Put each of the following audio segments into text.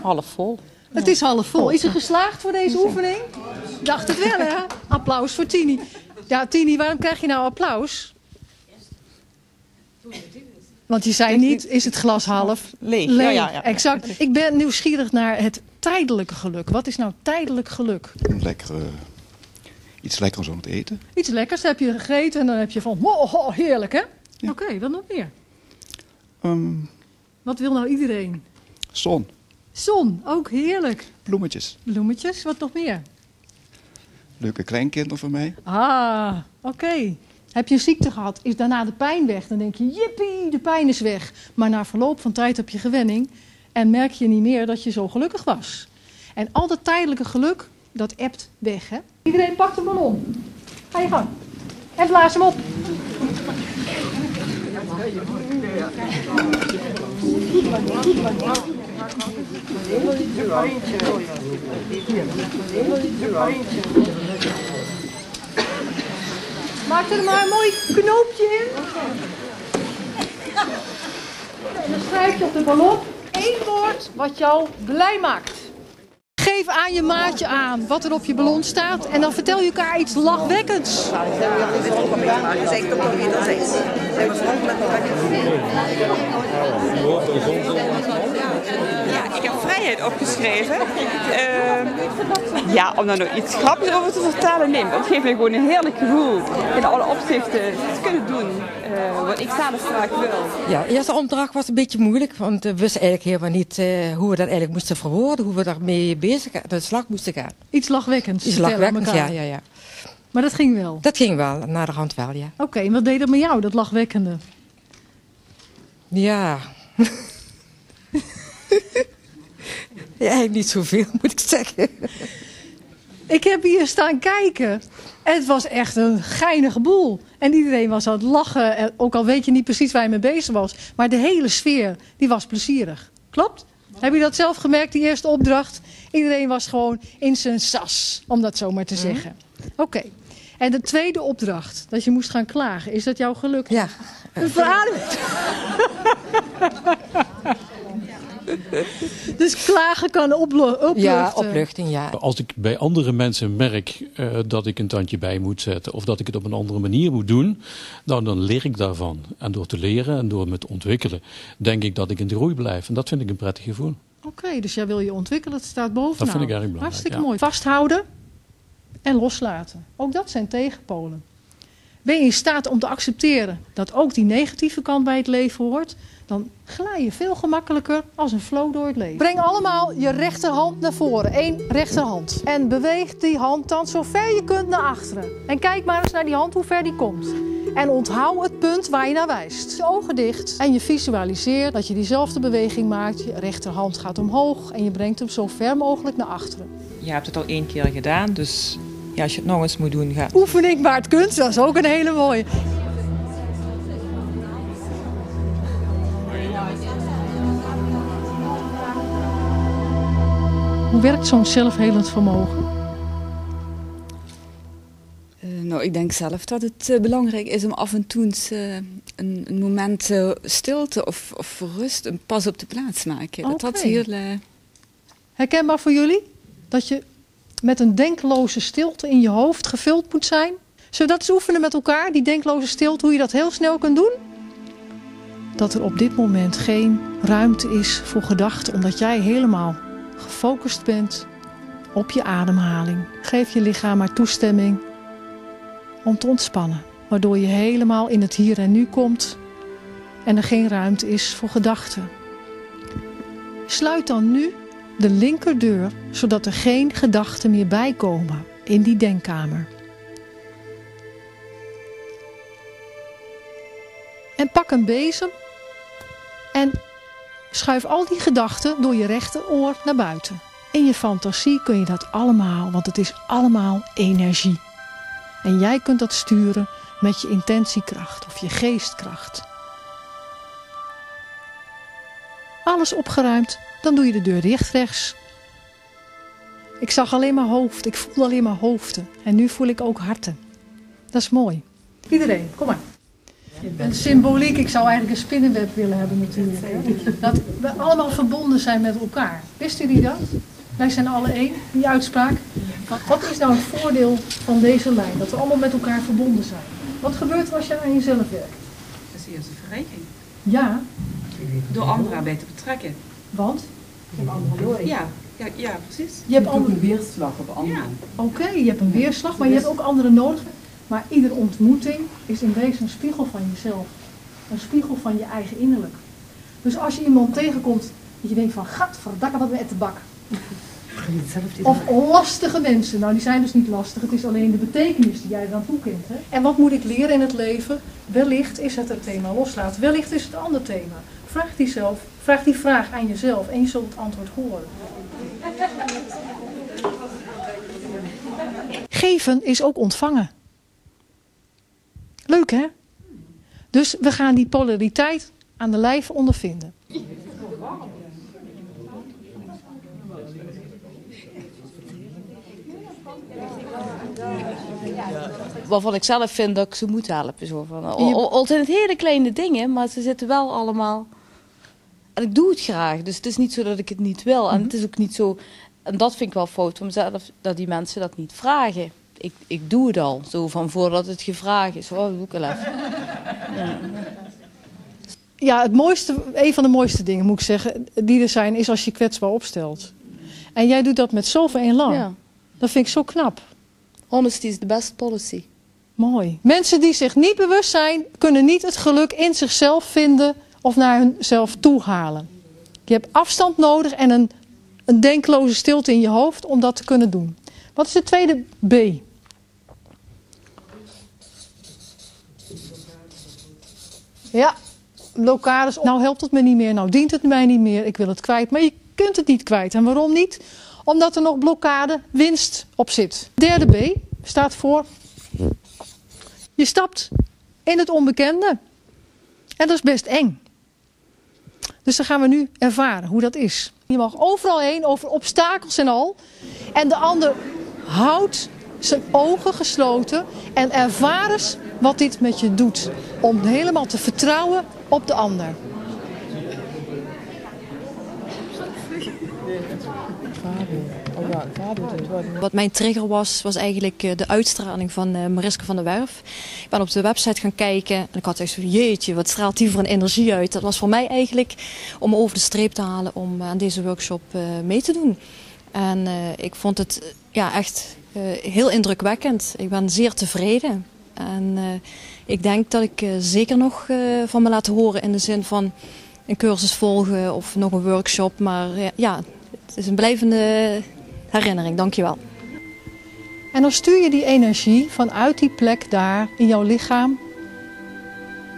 half vol. Het is half vol. Is er geslaagd voor deze oefening? Dacht het wel, hè? Applaus voor Tini. Ja, Tini, waarom krijg je nou applaus? Want je zei niet, is het glas half Leeg. leeg? Ja. Exact. Ik ben nieuwsgierig naar het tijdelijke geluk. Wat is nou tijdelijk geluk? Iets lekkers om het eten. Iets lekkers heb je gegeten en dan heb je van, wow, heerlijk hè? Ja. Oké, wat nog meer? Wat wil nou iedereen? Zon, Zon, ook heerlijk. bloemetjes. Bloemetjes, wat nog meer? Leuke kleinkinderen voor mij. Ah, oké. Heb je een ziekte gehad, is daarna de pijn weg? Dan denk je, jippie, de pijn is weg. Maar na verloop van tijd heb je gewenning en merk je niet meer dat je zo gelukkig was. En al dat tijdelijke geluk, dat ebt weg, hè? Iedereen pakt een ballon. Ga je gang. En blaas hem op. Maak er maar een mooi knoopje in. En dan schrijf je op de ballon 1 woord wat jou blij maakt. Geef aan je maatje aan wat er op je ballon staat en dan vertel je elkaar iets lachwekkends. Ja, ik heb vrijheid opgeschreven. Ja, om daar nog iets grappigs over te vertellen, nee, dat geeft mij gewoon een heerlijk gevoel. In alle opzichten te kunnen doen wat ik zelf graag wil. Ja, de eerste opdracht was een beetje moeilijk, want we wisten eigenlijk helemaal niet hoe we dat eigenlijk moesten verwoorden, hoe we daarmee bezig aan de slag moesten gaan. Iets lachwekkends. Iets lachwekkends, ja. Maar dat ging wel? Dat ging wel, naar de hand wel, ja. Oké, en wat deed dat met jou, dat lachwekkende? Ja. Ja, eigenlijk niet zoveel, moet ik zeggen. Ik heb hier staan kijken. Het was echt een geinige boel. En iedereen was aan het lachen. Ook al weet je niet precies waar je mee bezig was. Maar de hele sfeer, die was plezierig. Klopt? Heb je dat zelf gemerkt, die eerste opdracht? Iedereen was gewoon in zijn sas, om dat zo maar te zeggen. Oké. En de tweede opdracht, dat je moest gaan klagen. Is dat jou gelukt? Ja. Een verademing. Dus klagen kan opluchten. Ja, opluchting, ja. Als ik bij andere mensen merk dat ik een tandje bij moet zetten of dat ik het op een andere manier moet doen, dan leer ik daarvan. En door te leren en door me te ontwikkelen, denk ik dat ik in de groei blijf. En dat vind ik een prettig gevoel. Oké, dus jij wil je ontwikkelen, het staat bovenaan. Dat vind ik erg belangrijk. Hartstikke mooi. Vasthouden en loslaten. Ook dat zijn tegenpolen. Ben je in staat om te accepteren dat ook die negatieve kant bij het leven hoort, dan glij je veel gemakkelijker als een flow door het leven. Breng allemaal je rechterhand naar voren. 1 rechterhand. En beweeg die hand dan zo ver je kunt naar achteren. En kijk maar eens naar die hand hoe ver die komt. En onthoud het punt waar je naar wijst. Je ogen dicht en je visualiseert dat je diezelfde beweging maakt. Je rechterhand gaat omhoog en je brengt hem zo ver mogelijk naar achteren. Je hebt het al 1 keer gedaan, dus ja, als je het nog eens moet doen, ga. Oefening waard kunst, dat is ook een hele mooie. Hoe werkt zo'n zelfhelend vermogen? Nou, ik denk zelf dat het belangrijk is om af en toe eens, een moment stilte of rust, een pas op de plaats maken. Dat is heel... Herkenbaar voor jullie? Dat je met een denkloze stilte in je hoofd gevuld moet zijn? Zullen we dat eens oefenen met elkaar, die denkloze stilte, hoe je dat heel snel kunt doen? Dat er op dit moment geen ruimte is voor gedachten, omdat jij helemaal gefocust bent op je ademhaling. Geef je lichaam maar toestemming om te ontspannen, waardoor je helemaal in het hier en nu komt en er geen ruimte is voor gedachten. Sluit dan nu de linkerdeur, zodat er geen gedachten meer bijkomen in die denkkamer. En pak een bezem en schuif al die gedachten door je rechteroor naar buiten. In je fantasie kun je dat allemaal, want het is allemaal energie. En jij kunt dat sturen met je intentiekracht of je geestkracht. Alles opgeruimd, dan doe je de deur dicht rechts. Ik zag alleen maar hoofd, ik voelde alleen maar hoofden. En nu voel ik ook harten. Dat is mooi. Iedereen, kom maar. Een symboliek, ik zou eigenlijk een spinnenweb willen hebben natuurlijk. Hè? Dat we allemaal verbonden zijn met elkaar. Wisten jullie dat? Wij zijn alle één, die uitspraak. Wat is nou het voordeel van deze lijn? Dat we allemaal met elkaar verbonden zijn. Wat gebeurt er als je aan jezelf werkt? Dat is eerst een verrijking. Ja. Door anderen bij te betrekken. Want? Ja, precies. Je hebt een weerslag op anderen. Ja. Oké, je hebt een weerslag, maar je hebt ook anderen nodig. Maar iedere ontmoeting is in wezen een spiegel van jezelf. Een spiegel van je eigen innerlijk. Dus als je iemand tegenkomt dat je denkt van, gadverdakke wat met de bak. Of lastige mensen. Nou, die zijn dus niet lastig. Het is alleen de betekenis die jij er aan toekent. Hè? En wat moet ik leren in het leven? Wellicht is het thema loslaten. Wellicht is het een ander thema. Vraag die vraag aan jezelf en je zult het antwoord horen. Geven is ook ontvangen. Leuk, hè? Dus we gaan die polariteit aan de lijf ondervinden. Waarvan ik zelf vind dat ik ze moet helpen. Zo van. Al zijn het hele kleine dingen, maar ze zitten wel allemaal... En ik doe het graag, dus het is niet zo dat ik het niet wil. En het is ook niet zo... En dat vind ik wel fout van mezelf, dat die mensen dat niet vragen. Ik doe het al, zo van voordat het gevraagd is. Oh, dat doe ik al even. Ja, een van de mooiste dingen, moet ik zeggen, die er zijn, is als je kwetsbaar opstelt. En jij doet dat met zoveel elan. Ja. Dat vind ik zo knap. Honesty is the best policy. Mooi. Mensen die zich niet bewust zijn, kunnen niet het geluk in zichzelf vinden of naar hunzelf toe halen. Je hebt afstand nodig en een denkloze stilte in je hoofd om dat te kunnen doen. Wat is de tweede B? Ja, blokkades. Nou helpt het me niet meer, nou dient het mij niet meer, ik wil het kwijt. Maar je kunt het niet kwijt. En waarom niet? Omdat er nog blokkade, winst op zit. Derde B staat voor... Je stapt in het onbekende. En dat is best eng. Dus dan gaan we nu ervaren hoe dat is. Je mag overal heen, over obstakels en al. En de ander houdt zijn ogen gesloten en ervaar eens wat dit met je doet. Om helemaal te vertrouwen op de ander. Wat mijn trigger was eigenlijk de uitstraling van Mariska van der Werf. Ik ben op de website gaan kijken en ik had echt zo, jeetje, wat straalt die voor een energie uit. Dat was voor mij eigenlijk om over de streep te halen om aan deze workshop mee te doen. En ik vond het echt heel indrukwekkend. Ik ben zeer tevreden. En ik denk dat ik zeker nog van me laat horen in de zin van een cursus volgen of nog een workshop. Maar ja, het is een blijvende herinnering. Dankjewel. En dan stuur je die energie vanuit die plek daar in jouw lichaam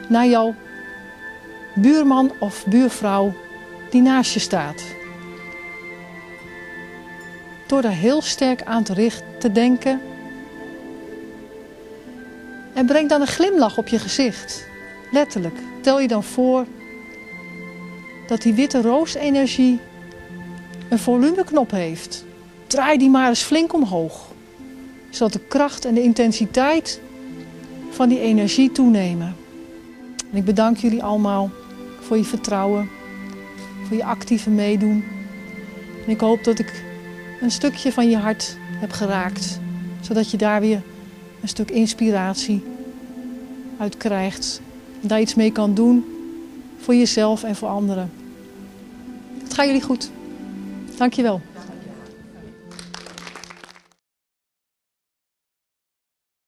naar jouw buurman of buurvrouw die naast je staat. Door daar heel sterk aan te denken. En breng dan een glimlach op je gezicht. Letterlijk. Stel je dan voor dat die witte roosenergie een volumeknop heeft. Draai die maar eens flink omhoog. Zodat de kracht en de intensiteit van die energie toenemen. En ik bedank jullie allemaal voor je vertrouwen. Voor je actieve meedoen. En ik hoop dat ik een stukje van je hart heb geraakt. Zodat je daar weer een stuk inspiratie uit krijgt. En daar iets mee kan doen. Voor jezelf en voor anderen. Het gaat jullie goed. Dank je wel.